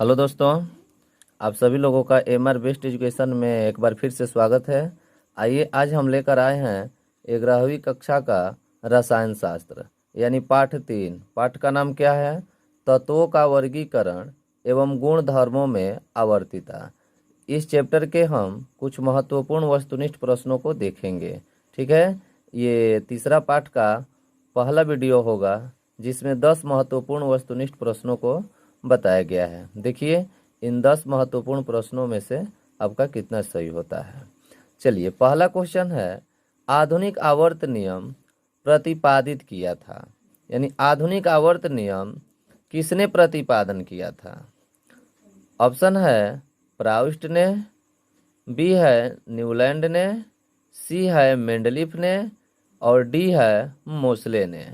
Hello दोस्तों, आप सभी लोगों का एमआर बेस्ट एजुकेशन में एक बार फिर से स्वागत है। आइए आज हम लेकर आए हैं 11वीं कक्षा का रसायन शास्त्र यानी पाठ 3। पाठ का नाम क्या है? तत्वों का वर्गीकरण एवं गुण धर्मों में आवर्तिता। इस चैप्टर के हम कुछ महत्वपूर्ण वस्तुनिष्ठ प्रश्नों को देखेंगे। ठीक है, ये तीसरा पाठ का पहला वीडियो होगा जिसमें 10 महत्वपूर्ण वस्तुनिष्ठ प्रश्नों को बताया गया है। देखिए इन 10 महत्वपूर्ण प्रश्नों में से आपका कितना सही होता है। चलिए, पहला क्वेश्चन है, आधुनिक आवर्त नियम प्रतिपादित किया था। यानी आधुनिक आवर्त नियम किसने प्रतिपादन किया था? ऑप्शन है प्राउस्ट ने, बी है न्यूलैंड ने, सी है मेंडलीफ ने और डी है मोसले ने।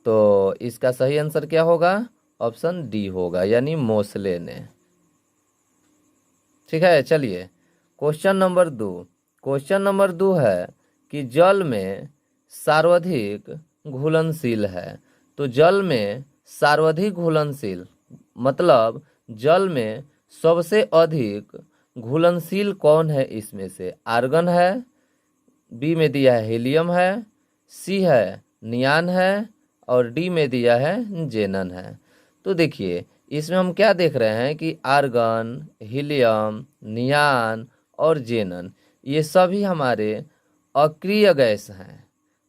तो इसका सही आंसर क्या होगा? ऑप्शन डी होगा, यानी मोसले ने। ठीक है, चलिए क्वेश्चन नंबर 2। क्वेश्चन नंबर 2 है कि जल में सर्वाधिक घुलनशील है। तो जल में सर्वाधिक घुलनशील मतलब जल में सबसे अधिक घुलनशील कौन है? इसमें से आर्गन है, बी में दिया है हीलियम है, सी है नियान है और डी में दिया है जेनन है। तो देखिए इसमें हम क्या देख रहे हैं कि आर्गन, हीलियम, नियान और जेनन ये सभी हमारे अक्रिय गैस हैं।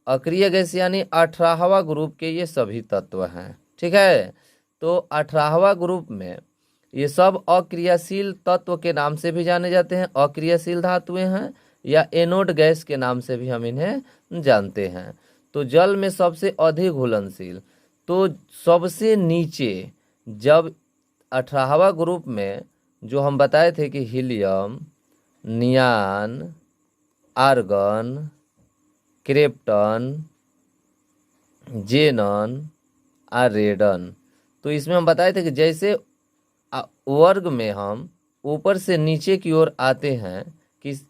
अक्रिय गैस यानी 18वां ग्रुप के ये सभी तत्व हैं। ठीक है, तो 18वां ग्रुप में ये सब अक्रियाशील तत्व के नाम से भी जाने जाते हैं, अक्रियाशील धातुएं हैं, या एनोड गैस के नाम से भी हम इन्हें जानते हैं। तो जल में सबसे अधिक घुलनशील, तो सबसे नीचे जब 18वां ग्रुप में जो हम बताए थे कि हीलियम, नियान, आर्गन, क्रिप्टन, जेनन और रेडन, तो इसमें हम बताए थे कि जैसे वर्ग में हम ऊपर से नीचे की ओर आते हैं कि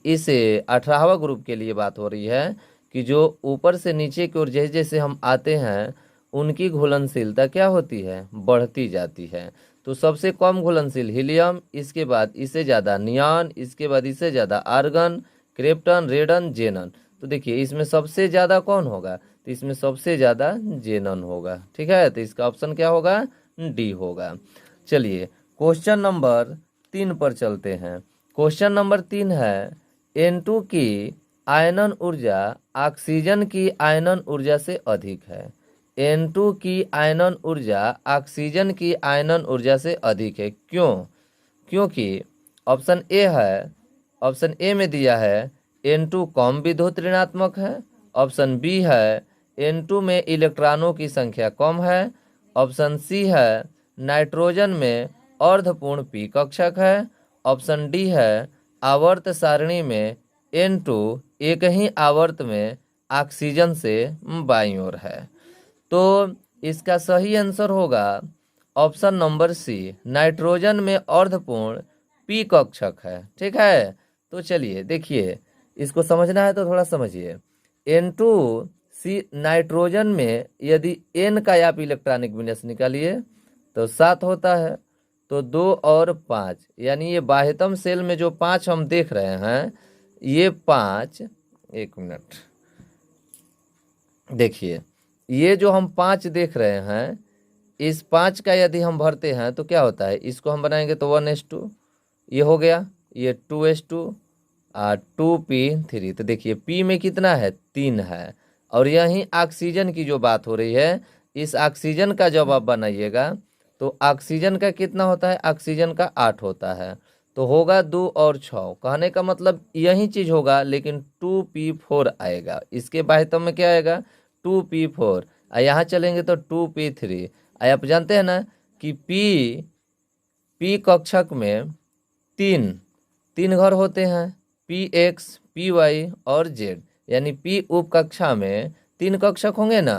इस 18वां ग्रुप के लिए बात हो रही है कि जो ऊपर से नीचे की ओर जैसे जैसे हम आते हैं उनकी घुलनशीलता क्या होती है? बढ़ती जाती है। तो सबसे कम घुलनशील हीलियम, इसके बाद इससे ज़्यादा नियान, इसके बाद इससे ज़्यादा आर्गन, क्रिप्टन, रेडन, जेनन। तो देखिए इसमें सबसे ज़्यादा कौन होगा? तो इसमें सबसे ज़्यादा जेनन होगा। ठीक है, तो इसका ऑप्शन क्या होगा? डी होगा। चलिए क्वेश्चन नंबर 3 पर चलते हैं। क्वेश्चन नंबर 3 है, N2 की आयनन ऊर्जा ऑक्सीजन की आयनन ऊर्जा से अधिक है। N2 की आयनन ऊर्जा ऑक्सीजन की आयनन ऊर्जा से अधिक है। क्यों? क्योंकि ऑप्शन ए है, ऑप्शन ए में दिया है N2 कम विद्युत ऋणात्मक है। ऑप्शन बी है N2 में इलेक्ट्रॉनों की संख्या कम है। ऑप्शन सी है नाइट्रोजन में अर्धपूर्ण पी कक्षक है। ऑप्शन डी है आवर्त सारणी में N2 एक ही आवर्त में ऑक्सीजन से बाईं ओर है। तो इसका सही आंसर होगा ऑप्शन नंबर सी, नाइट्रोजन में अर्धपूर्ण पी कक्षक है। ठीक है, तो चलिए देखिए इसको समझना है तो थोड़ा समझिए। N2 सी नाइट्रोजन में यदि N का आप इलेक्ट्रॉनिक विन्यास निकालिए तो 7 होता है। तो 2 और 5 यानी ये बाह्यतम सेल में जो 5 हम देख रहे हैं, ये 5, एक मिनट देखिए, ये जो हम 5 देख रहे हैं, इस 5 का यदि हम भरते हैं तो क्या होता है? इसको हम बनाएंगे तो 1s2 ये हो गया, ये 2s2 और 2p3। तो देखिए p में कितना है? 3 है। और यहीं ऑक्सीजन की जो बात हो रही है, इस ऑक्सीजन का जब आप बनाइएगा तो ऑक्सीजन का कितना होता है? ऑक्सीजन का 8 होता है। तो होगा 2 और 6, कहने का मतलब यही चीज़ होगा, लेकिन 2p4 आएगा। इसके बाह्यतम में क्या आएगा? 2p4। यहाँ चलेंगे तो 2p3। आप जानते हैं ना कि पी कक्षक में तीन घर होते हैं, px, py और z। यानी p उप कक्षा में 3 कक्षक होंगे ना,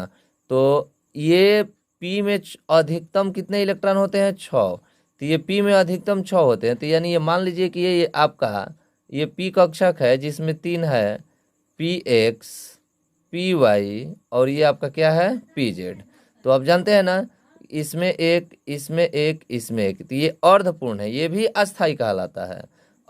तो ये p में अधिकतम कितने इलेक्ट्रॉन होते हैं? 6। तो ये p में अधिकतम 6 होते हैं। तो यानी ये मान लीजिए कि ये आपका ये p कक्षक है जिसमें 3 है, px, py और ये आपका क्या है? pz। तो आप जानते हैं ना इसमें एक, इसमें एक, इसमें एक, तो ये अर्धपूर्ण है, ये भी अस्थाई कहलाता है।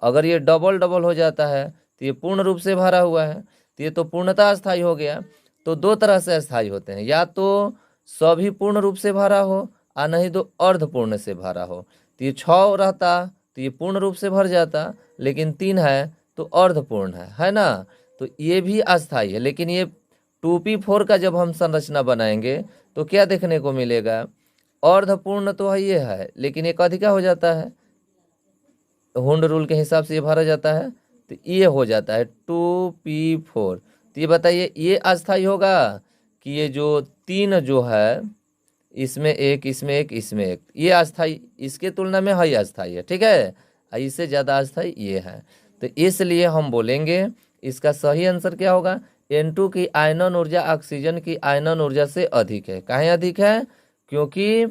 अगर ये डबल डबल हो जाता है तो ये पूर्ण रूप से भरा हुआ है, तो ये तो पूर्णतः अस्थाई हो गया। तो दो तरह से अस्थाई होते हैं, या तो सभी पूर्ण रूप से भरा हो और नहीं तो अर्धपूर्ण से भरा हो। तो ये 6 रहता तो ये पूर्ण रूप से भर जाता, लेकिन 3 है तो अर्धपूर्ण है ना। तो ये भी अस्थाई है। लेकिन ये 2p4 का जब हम संरचना बनाएंगे तो क्या देखने को मिलेगा, अर्धपूर्ण तो है ये है, लेकिन एक अधिका हो जाता है, हुंड रूल के हिसाब से ये भरा जाता है, तो ये हो जाता है 2p4। तो ये बताइए ये अस्थाई होगा कि ये जो 3 जो है, इसमें एक, इसमें एक, इसमें एक, ये अस्थाई इसके तुलना में है अस्थाई है, ठीक है। इससे ज़्यादा अस्थाई ये है। तो इसलिए हम बोलेंगे इसका सही आंसर क्या होगा, N2 की आयनन ऊर्जा ऑक्सीजन की आयनन ऊर्जा से अधिक है। काहे अधिक है, क्योंकि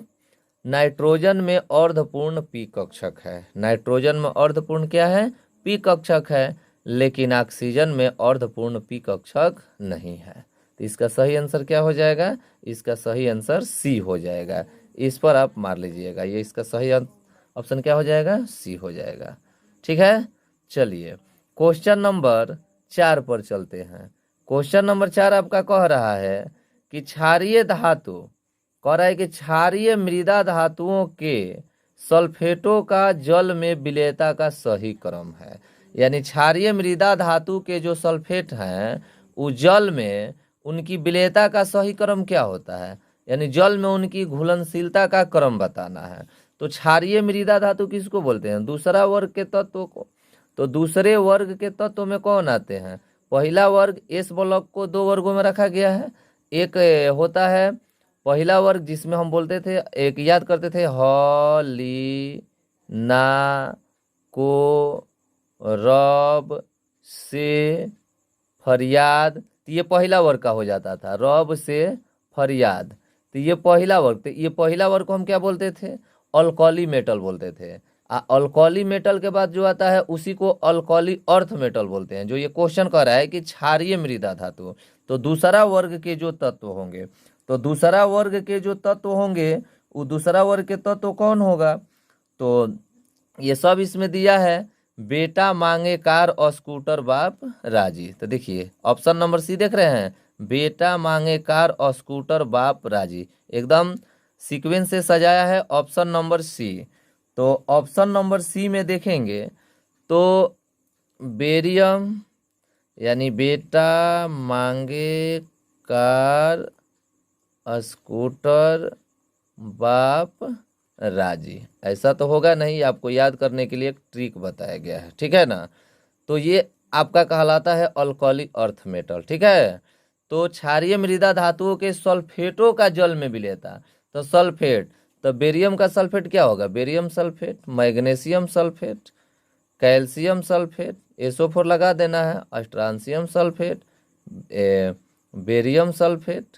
नाइट्रोजन में अर्धपूर्ण पी कक्षक है। नाइट्रोजन में अर्धपूर्ण क्या है, पी कक्षक है, लेकिन ऑक्सीजन में अर्धपूर्ण पी कक्षक नहीं है। तो इसका सही आंसर क्या हो जाएगा, इसका सही आंसर सी हो जाएगा। इस पर आप मार लीजिएगा, ये इसका सही ऑप्शन क्या हो जाएगा, सी हो जाएगा। ठीक है, चलिए क्वेश्चन नंबर 4 पर चलते हैं। क्वेश्चन नंबर 4 आपका कह रहा है कि क्षारीय धातु, कह रहा है कि क्षारीय मृदा धातुओं के सल्फेटों का जल में विलेयता का सही क्रम है। यानी क्षारीय मृदा धातु के जो सल्फेट हैं वो जल में उनकी विलेयता का सही क्रम क्या होता है, यानी जल में उनकी घुलनशीलता का क्रम बताना है। तो क्षारीय मृदा धातु किसको बोलते हैं, दूसरा वर्ग के तत्व को। तो दूसरे वर्ग के तत्व में कौन आते हैं, पहला वर्ग एस ब्लॉक को 2 वर्गों में रखा गया है। एक होता है पहला वर्ग जिसमें हम बोलते थे, एक याद करते थे, ह ली ना को रब से फरियाद, तो ये पहला वर्ग का हो जाता था, रब से फरियाद। तो ये पहला वर्ग, तो ये पहला वर्ग को हम क्या बोलते थे, अल्कली मेटल बोलते थे। अल्कली मेटल के बाद जो आता है उसी को अल्कली अर्थ मेटल बोलते हैं। जो ये क्वेश्चन कर रहा है कि क्षारीय मृदा धातु, तो दूसरा वर्ग के जो तत्व होंगे, तो दूसरा वर्ग के जो तत्व होंगे वो दूसरा वर्ग के तत्व कौन होगा, तो ये सब इसमें दिया है, बेटा मांगे कार और स्कूटर बाप राजी। तो देखिए ऑप्शन नंबर सी देख रहे हैं, बेटा मांगे कार और स्कूटर बाप राजी, एकदम सीक्वेंस से सजाया है ऑप्शन नंबर सी। तो ऑप्शन नंबर सी में देखेंगे तो बेरियम यानी बेटा मांगे कार स्कूटर बाप राजी, ऐसा तो होगा नहीं, आपको याद करने के लिए एक ट्रिक बताया गया है, ठीक है ना। तो ये आपका कहलाता है अल्कली अर्थ मेटल, ठीक है। तो क्षारीय मृदा धातुओं के सल्फेटों का जल में विलेयता, तो सल्फेट, तो बेरियम का सल्फेट क्या होगा, barium sulphate, magnesium sulphate, calcium sulphate, SO4 लगा देना है, स्ट्रांसियम सल्फेट, बेरियम सल्फेट,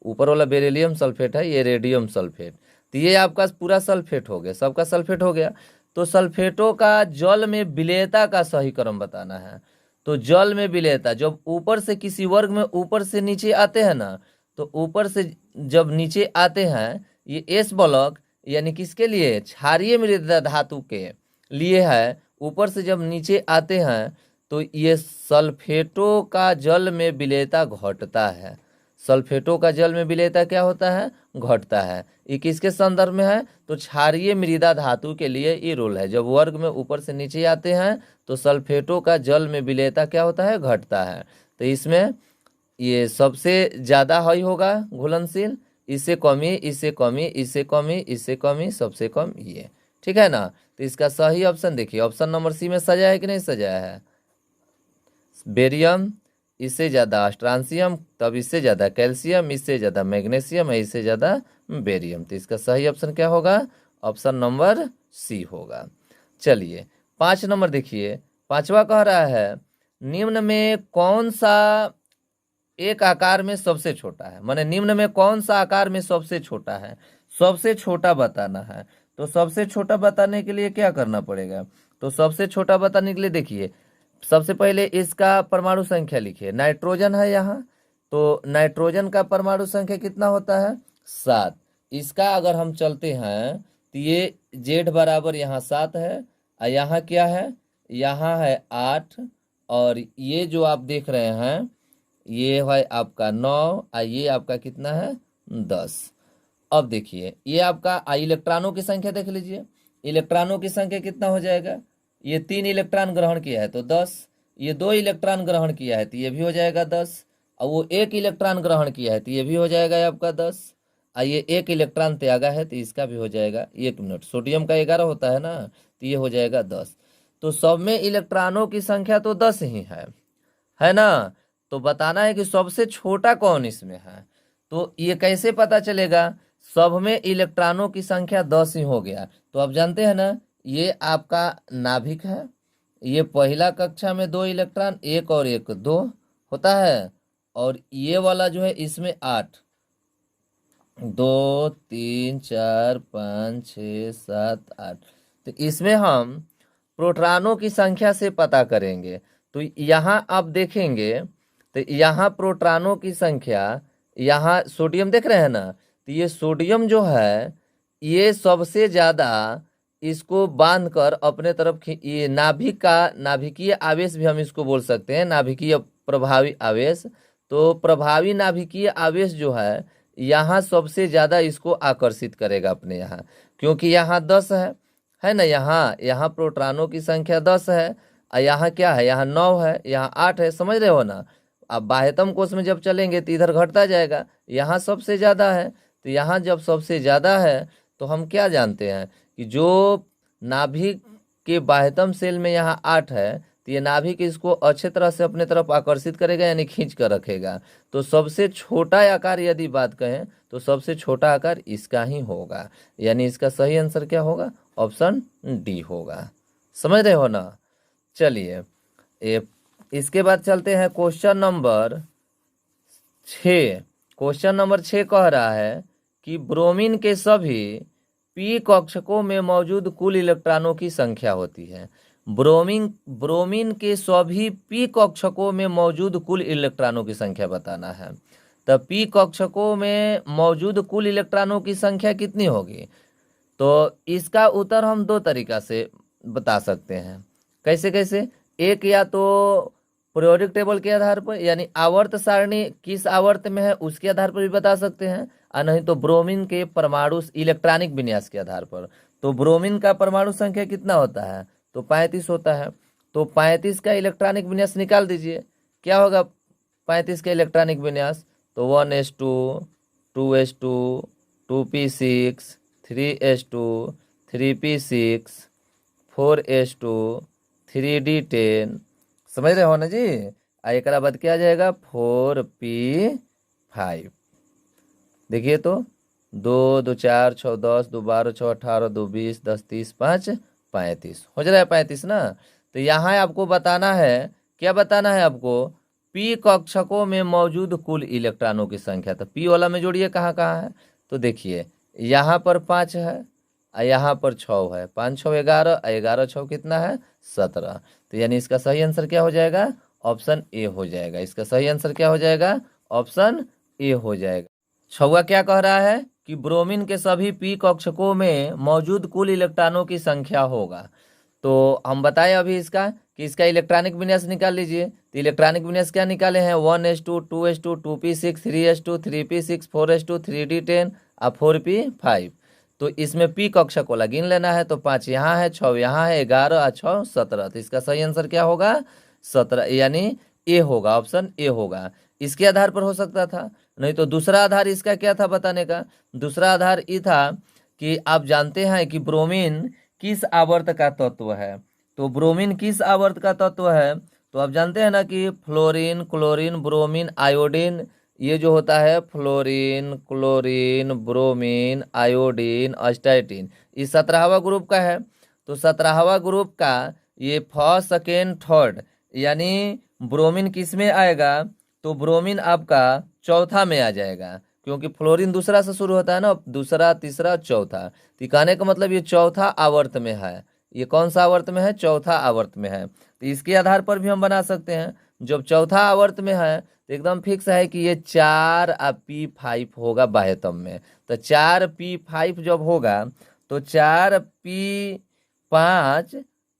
ऊपर वाला बेरिलियम सल्फेट है, ये रेडियम सल्फेट। तो ये आपका पूरा सल्फेट हो गया, सबका सल्फेट हो गया। तो सल्फेटों का जल में विलेयता का सही क्रम बताना है। तो जल में विलेयता, जब ऊपर से किसी वर्ग में ऊपर से नीचे आते हैं ना, तो ऊपर से जब नीचे आते हैं, ये एस ब्लॉक यानी किसके लिए, क्षारीय मृदा धातु के लिए है। ऊपर से जब नीचे आते हैं तो ये सल्फेटों का जल में विलेयता घटता है। सल्फेटों का जल में विलेयता क्या होता है, घटता है। ये किसके संदर्भ में है, तो क्षारीय मृदा धातु के लिए ये रूल है। जब वर्ग में ऊपर से नीचे आते हैं तो सल्फेटों का जल में विलेयता क्या होता है, घटता है। तो इसमें ये सबसे ज़्यादा हाई होगा घुलनशील, इससे कमी, इससे कमी, इससे कमी, इससे कमी, सबसे कम ये, ठीक है ना। तो इसका सही ऑप्शन देखिए, ऑप्शन नंबर सी में सजाया है कि नहीं सजाया है, बेरियम, इससे ज़्यादा स्ट्रांसियम, तब इससे ज़्यादा कैल्शियम, इससे ज़्यादा मैग्नीशियम है, इससे ज़्यादा बेरियम। तो इसका सही ऑप्शन क्या होगा, ऑप्शन नंबर सी होगा। चलिए 5 नंबर देखिए, 5वां कह रहा है निम्न में कौन सा एक आकार में सबसे छोटा है, माने निम्न में कौन सा आकार में सबसे छोटा है, सबसे छोटा बताना है। तो सबसे छोटा बताने के लिए क्या करना पड़ेगा, तो सबसे छोटा बताने के लिए देखिए सबसे पहले इसका परमाणु संख्या लिखिए। नाइट्रोजन है यहाँ, तो नाइट्रोजन का परमाणु संख्या कितना होता है, 7। इसका अगर हम चलते हैं तो ये जेड बराबर यहाँ 7 है और यहाँ क्या है, यहाँ है 8, और ये जो आप देख रहे हैं ये है आपका 9 और ये आपका कितना है 10। अब देखिए ये आपका इलेक्ट्रॉनों की संख्या देख लीजिए, इलेक्ट्रॉनों की संख्या कितना हो जाएगा, ये 3 इलेक्ट्रॉन ग्रहण किया है तो 10, ये 2 इलेक्ट्रॉन ग्रहण किया है तो ये भी हो जाएगा 10, और वो 1 इलेक्ट्रॉन ग्रहण किया है तो ये भी हो जाएगा आपका 10, और ये 1 इलेक्ट्रॉन त्यागा है तो इसका भी हो जाएगा 1 मिनट, सोडियम का 11 होता है ना तो ये हो जाएगा 10। तो सब में इलेक्ट्रॉनों की संख्या तो 10 ही है ना। तो बताना है कि सबसे छोटा कौन इसमें है, तो ये कैसे पता चलेगा, सब में इलेक्ट्रॉनों की संख्या 10 ही हो गया। तो आप जानते हैं ना ये आपका नाभिक है, ये पहला कक्षा में 2 इलेक्ट्रॉन, एक और एक 2 होता है, और ये वाला जो है इसमें 8, 2 3 4 5 6 7 8। तो इसमें हम प्रोटॉनों की संख्या से पता करेंगे। तो यहाँ आप देखेंगे तो यहाँ प्रोटॉनों की संख्या, यहाँ सोडियम देख रहे हैं ना, तो ये सोडियम जो है ये सबसे ज़्यादा इसको बांधकर अपने तरफ ये नाभिकीय आवेश भी हम इसको बोल सकते हैं, नाभिकीय प्रभावी आवेश। तो प्रभावी नाभिकीय आवेश जो है यहाँ सबसे ज़्यादा इसको आकर्षित करेगा अपने यहाँ, क्योंकि यहाँ 10 है ना, यहाँ प्रोटॉनों की संख्या 10 है, और यहाँ क्या है, यहाँ 9 है, यहाँ 8 है, समझ रहे हो ना। अब बाह्यतम कोश में जब चलेंगे तो इधर घटता जाएगा, यहाँ सबसे ज़्यादा है, तो यहाँ जब सबसे ज़्यादा है तो हम क्या जानते हैं कि जो नाभिक के बाह्यतम सेल में यहाँ 8 है तो ये नाभिक इसको अच्छे तरह से अपने तरफ आकर्षित करेगा, यानी खींच कर रखेगा। तो सबसे छोटा आकार यदि बात कहें तो सबसे छोटा आकार इसका ही होगा, यानी इसका सही आंसर क्या होगा, ऑप्शन डी होगा। समझ रहे हो ना। चलिए इसके बाद चलते हैं क्वेश्चन नंबर 6। क्वेश्चन नंबर 6 कह रहा है कि ब्रोमीन के सभी पी कक्षकों में मौजूद कुल इलेक्ट्रॉनों की संख्या होती है। ब्रोमीन के सभी पी कक्षकों में मौजूद कुल इलेक्ट्रॉनों की संख्या बताना है। तो पी कक्षकों में मौजूद कुल इलेक्ट्रॉनों की संख्या कितनी होगी, तो इसका उत्तर हम 2 तरीका से बता सकते हैं। कैसे कैसे, एक या तो पीरियोडिक टेबल के आधार पर, यानी आवर्त सारणी किस आवर्त में है उसके आधार पर भी बता सकते हैं, और नहीं तो ब्रोमीन के परमाणु इलेक्ट्रॉनिक विन्यास के आधार पर। तो ब्रोमीन का परमाणु संख्या कितना होता है, तो 35 होता है। तो 35 का इलेक्ट्रॉनिक विन्यास निकाल दीजिए, क्या होगा 35 का इलेक्ट्रॉनिक विन्यास, तो 1s2 2s2 2p6 3s2 3p6 4s2 3d10। समझ रहे हो ना जी। एक बाद क्या आ जाएगा 4p5। देखिए तो 2 2 4 6 10 2 12 6 18 2 20 10 30 5 35 हो जा रहा है 35 ना। तो यहाँ आपको बताना है, क्या बताना है आपको, पी कक्षकों में मौजूद कुल इलेक्ट्रॉनों की संख्या। तो पी वाला में जोड़िए कहाँ कहाँ है, तो देखिए यहाँ पर 5 है और यहाँ पर 6 है, 5 6 11, 11 6 कितना है 17। तो यानी इसका सही आंसर क्या हो जाएगा, ऑप्शन ए हो जाएगा। इसका सही आंसर क्या हो जाएगा, ऑप्शन ए हो जाएगा। 6वां क्या कह रहा है कि ब्रोमीन के सभी पी कक्षकों में मौजूद कुल इलेक्ट्रॉनों की संख्या होगा। तो हम बताएं अभी इसका कि इसका इलेक्ट्रॉनिक विन्यास निकाल लीजिए। तो इलेक्ट्रॉनिक विन्यास क्या निकाले हैं, 1s2 2s2 2p6 3s2 3p6 4s2 3d10 और 4p5। तो इसमें पी कक्षक वाला गिन लेना है। तो 5 यहाँ है, 6 यहाँ है, 11 और 6 17। तो इसका सही आंसर क्या होगा 17, यानी ए होगा, ऑप्शन ए होगा। इसके आधार पर हो सकता था, नहीं तो दूसरा आधार इसका क्या था बताने का। दूसरा आधार ये था कि आप जानते हैं कि ब्रोमीन किस आवर्त का तत्व है। तो ब्रोमीन किस आवर्त का तत्व है, तो आप जानते हैं ना कि फ्लोरीन क्लोरीन ब्रोमीन आयोडीन, ये जो होता है फ्लोरीन क्लोरीन ब्रोमीन आयोडीन अस्टाइटिन, ये 17वां ग्रुप का है। तो 17वां ग्रुप का ये फर्स्ट सेकेंड थर्ड, यानी ब्रोमीन किस में आएगा, तो ब्रोमीन आपका चौथा में आ जाएगा, क्योंकि फ्लोरीन दूसरा से शुरू होता है ना, दूसरा तीसरा चौथा। तो कहने का मतलब ये चौथा आवर्त में है। ये कौन सा आवर्त में है, चौथा आवर्त में है। तो इसके आधार पर भी हम बना सकते हैं। जब चौथा आवर्त में है तो एकदम फिक्स है कि ये 4p5 होगा बाह्यतम में। तो 4p5 जब होगा तो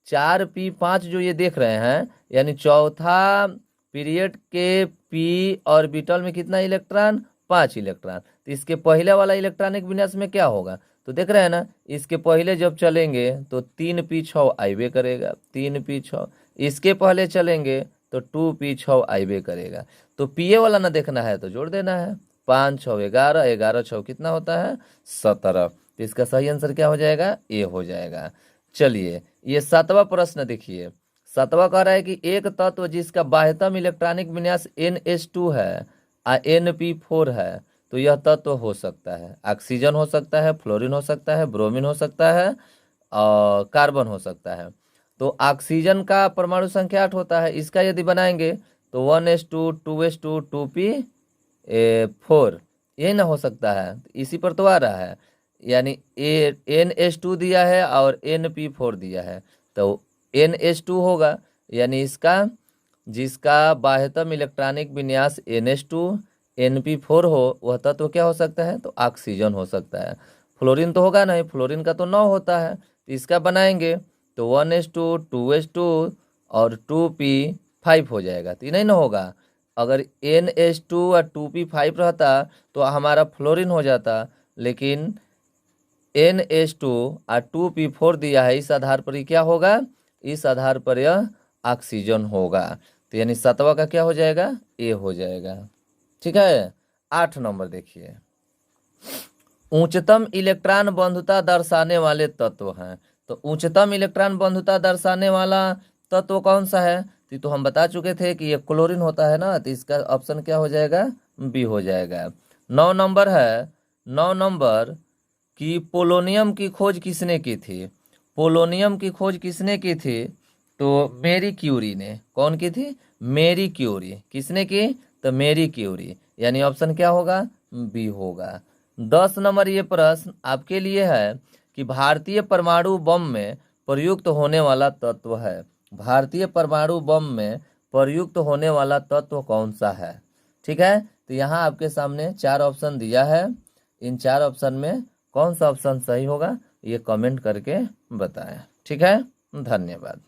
4p5 जो ये देख रहे हैं, यानी चौथा पीरियड के p ऑर्बिटल में कितना इलेक्ट्रॉन, 5 इलेक्ट्रॉन। तो इसके पहले वाला इलेक्ट्रॉनिक विन्यास में क्या होगा, तो देख रहे हैं ना, इसके पहले जब चलेंगे तो 3p6 आइबे करेगा, 3p6। इसके पहले चलेंगे तो 2p6 आइबे करेगा। तो पीए वाला ना देखना है तो जोड़ देना है, 5 6 11, 11 6 कितना होता है, 17। तो इसका सही आंसर क्या हो जाएगा, ए हो जाएगा। चलिए ये 7वां प्रश्न देखिए। 7वां कह रहा है कि एक तत्व जिसका बाह्यतम इलेक्ट्रॉनिक विन्यास NH2 है और NP4 है, तो यह तत्व हो सकता है ऑक्सीजन हो सकता है, फ्लोरीन हो सकता है, ब्रोमीन हो सकता है और कार्बन हो सकता है। तो ऑक्सीजन का परमाणु संख्या 8 होता है, इसका यदि बनाएंगे तो 1s2 2s2 2p4 यही ना हो सकता है। इसी पर तो आ रहा है, यानी NH2 दिया है और NP4 दिया है, तो NH2 होगा, यानी इसका जिसका बाह्यतम इलेक्ट्रॉनिक विन्यास NH2 NP4 हो वह तत्व क्या हो सकता है, तो ऑक्सीजन हो सकता है। फ्लोरीन तो होगा नहीं, फ्लोरीन का तो 9 होता है, तो इसका बनाएंगे तो 1s2 2s2 और 2p5 हो जाएगा। तो ये नहीं ना होगा, अगर NH2 और 2p5 रहता तो हमारा फ्लोरीन हो जाता, लेकिन NH2 और 2p4 दिया है, इस आधार पर ये क्या होगा, इस आधार पर यह ऑक्सीजन होगा। तो यानी 7वां का क्या हो जाएगा, ए हो जाएगा। ठीक है। 8 नंबर देखिए, उच्चतम इलेक्ट्रॉन बंधुता दर्शाने वाले तत्व हैं। तो उच्चतम इलेक्ट्रॉन बंधुता दर्शाने वाला तत्व कौन सा है, तो हम बता चुके थे कि ये क्लोरीन होता है ना, तो इसका ऑप्शन क्या हो जाएगा, बी हो जाएगा। 9 नंबर है, 9 नंबर कि पोलोनियम की खोज किसने की थी। पोलोनियम की खोज किसने की थी, तो मैरी क्यूरी ने। कौन की थी, मैरी क्यूरी। किसने की, तो मैरी क्यूरी, यानी ऑप्शन क्या होगा, बी होगा। 10 नंबर ये प्रश्न आपके लिए है कि भारतीय परमाणु बम में प्रयुक्त होने वाला तत्व है। भारतीय परमाणु बम में प्रयुक्त होने वाला तत्व कौन सा है। ठीक है, तो यहाँ आपके सामने 4 ऑप्शन दिया है, इन 4 ऑप्शन में कौन सा ऑप्शन सही होगा ये कमेंट करके बताएं। ठीक है, धन्यवाद।